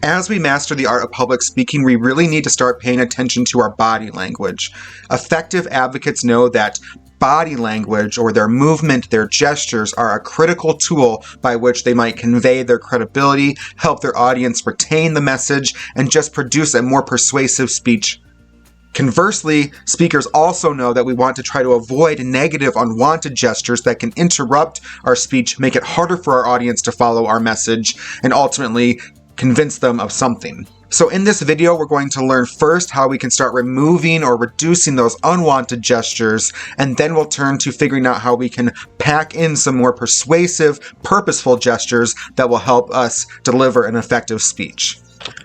As we master the art of public speaking, we really need to start paying attention to our body language. Effective advocates know that body language, or their movement, their gestures, are a critical tool by which they might convey their credibility, help their audience retain the message, and just produce a more persuasive speech. Conversely, speakers also know that we want to try to avoid negative, unwanted gestures that can interrupt our speech, make it harder for our audience to follow our message, and ultimately convince them of something. So in this video, we're going to learn first how we can start removing or reducing those unwanted gestures, and then we'll turn to figuring out how we can pack in some more persuasive, purposeful gestures that will help us deliver an effective speech.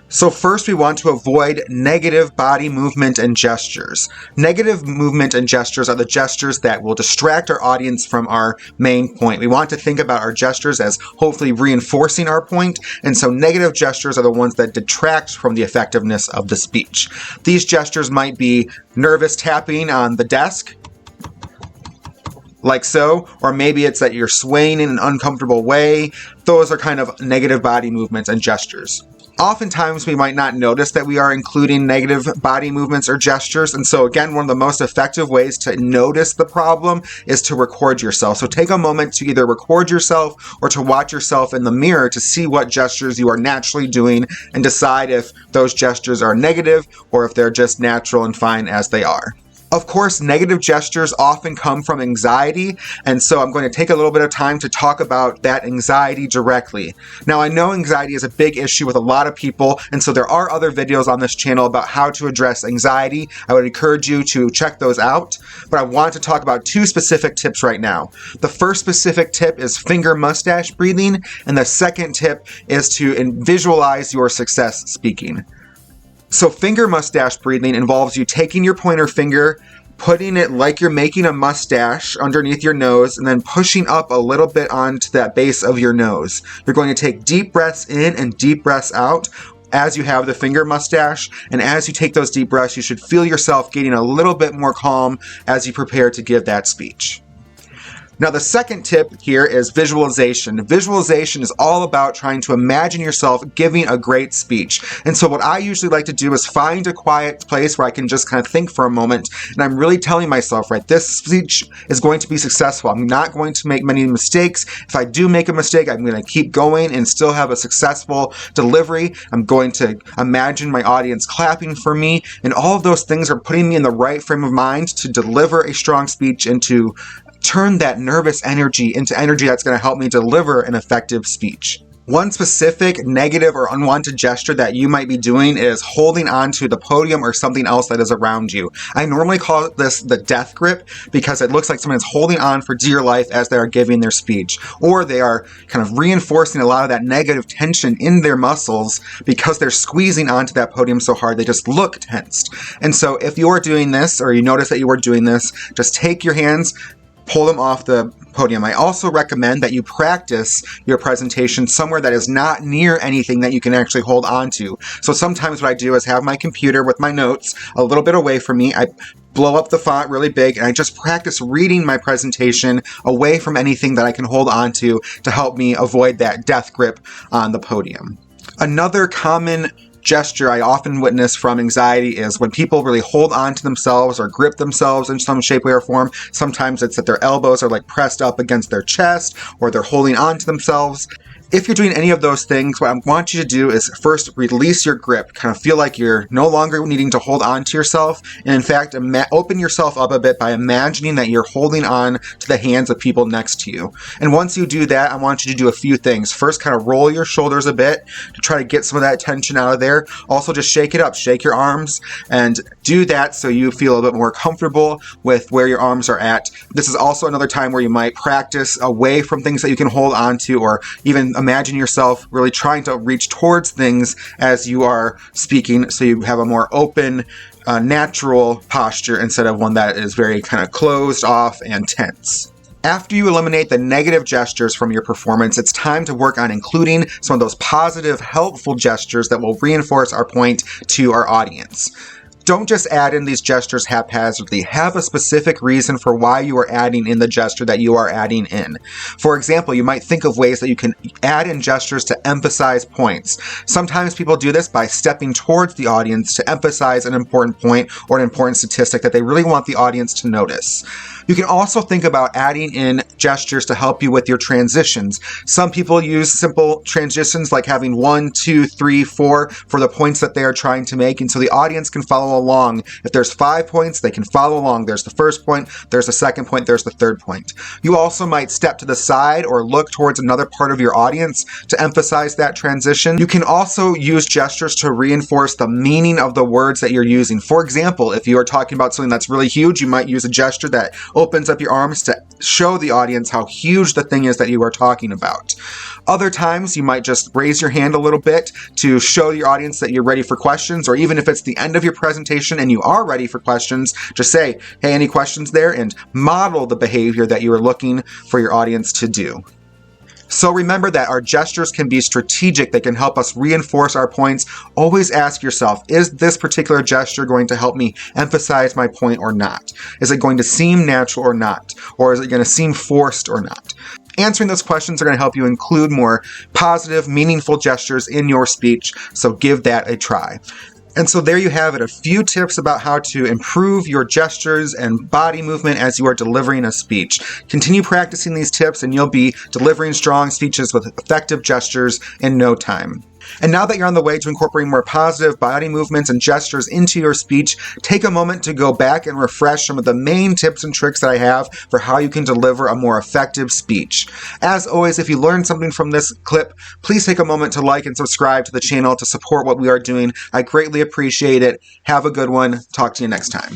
So first, we want to avoid negative body movement and gestures. Negative movement and gestures are the gestures that will distract our audience from our main point. We want to think about our gestures as hopefully reinforcing our point, and so negative gestures are the ones that detract from the effectiveness of the speech. These gestures might be nervous tapping on the desk, like so, or maybe it's that you're swaying in an uncomfortable way. Those are kind of negative body movements and gestures. Oftentimes, we might not notice that we are including negative body movements or gestures, and so again, one of the most effective ways to notice the problem is to record yourself. So take a moment to either record yourself or to watch yourself in the mirror to see what gestures you are naturally doing and decide if those gestures are negative or if they're just natural and fine as they are. Of course, negative gestures often come from anxiety, and so I'm going to take a little bit of time to talk about that anxiety directly. Now, I know anxiety is a big issue with a lot of people, and so there are other videos on this channel about how to address anxiety. I would encourage you to check those out, but I want to talk about two specific tips right now. The first specific tip is finger mustache breathing, and the second tip is to visualize your success speaking. So finger mustache breathing involves you taking your pointer finger, putting it like you're making a mustache underneath your nose, and then pushing up a little bit onto that base of your nose. You're going to take deep breaths in and deep breaths out as you have the finger mustache, and as you take those deep breaths, you should feel yourself getting a little bit more calm as you prepare to give that speech. Now, the second tip here is visualization. Visualization is all about trying to imagine yourself giving a great speech. And so what I usually like to do is find a quiet place where I can just kind of think for a moment, and I'm really telling myself, right, this speech is going to be successful. I'm not going to make many mistakes. If I do make a mistake, I'm going to keep going and still have a successful delivery. I'm going to imagine my audience clapping for me, and all of those things are putting me in the right frame of mind to deliver a strong speech and to turn that nervous energy into energy that's going to help me deliver an effective speech. One specific negative or unwanted gesture that you might be doing is holding onto the podium or something else that is around you. I normally call this the death grip because it looks like someone's holding on for dear life as they are giving their speech, or they are kind of reinforcing a lot of that negative tension in their muscles because they're squeezing onto that podium so hard they just look tensed. And so if you are doing this, or you notice that you are doing this, just take your hands, pull them off the podium. I also recommend that you practice your presentation somewhere that is not near anything that you can actually hold on to. So sometimes what I do is have my computer with my notes a little bit away from me. I blow up the font really big, and I just practice reading my presentation away from anything that I can hold on to help me avoid that death grip on the podium. Another common gesture I often witness from anxiety is when people really hold on to themselves or grip themselves in some shape, way, or form. Sometimes it's that their elbows are like pressed up against their chest, or they're holding on to themselves. If you're doing any of those things, what I want you to do is first release your grip, kind of feel like you're no longer needing to hold on to yourself, and in fact, open yourself up a bit by imagining that you're holding on to the hands of people next to you. And once you do that, I want you to do a few things. First, kind of roll your shoulders a bit to try to get some of that tension out of there. Also, just shake it up, shake your arms, and do that so you feel a little bit more comfortable with where your arms are at. This is also another time where you might practice away from things that you can hold on to, or even imagine yourself really trying to reach towards things as you are speaking, so you have a more open, natural posture instead of one that is very kind of closed off and tense. After you eliminate the negative gestures from your performance, it's time to work on including some of those positive, helpful gestures that will reinforce our point to our audience. Don't just add in these gestures haphazardly. Have a specific reason for why you are adding in the gesture that you are adding in. For example, you might think of ways that you can add in gestures to emphasize points. Sometimes people do this by stepping towards the audience to emphasize an important point or an important statistic that they really want the audience to notice. You can also think about adding in gestures to help you with your transitions. Some people use simple transitions like having 1, 2, 3, 4 for the points that they are trying to make, and so the audience can follow along. If there's 5 points, they can follow along. There's the first point, there's the second point, there's the third point. You also might step to the side or look towards another part of your audience to emphasize that transition. You can also use gestures to reinforce the meaning of the words that you're using. For example, if you are talking about something that's really huge, you might use a gesture that opens up your arms to show the audience how huge the thing is that you are talking about. Other times, you might just raise your hand a little bit to show your audience that you're ready for questions, or even if it's the end of your presentation and you are ready for questions, just say, hey, any questions there? And model the behavior that you are looking for your audience to do. So remember that our gestures can be strategic. They can help us reinforce our points. Always ask yourself, is this particular gesture going to help me emphasize my point or not? Is it going to seem natural or not? Or is it going to seem forced or not? Answering those questions are going to help you include more positive, meaningful gestures in your speech, so give that a try. And so there you have it, a few tips about how to improve your gestures and body movement as you are delivering a speech. Continue practicing these tips and you'll be delivering strong speeches with effective gestures in no time. And now that you're on the way to incorporating more positive body movements and gestures into your speech, take a moment to go back and refresh some of the main tips and tricks that I have for how you can deliver a more effective speech. As always, if you learned something from this clip, please take a moment to like and subscribe to the channel to support what we are doing. I greatly appreciate it. Have a good one. Talk to you next time.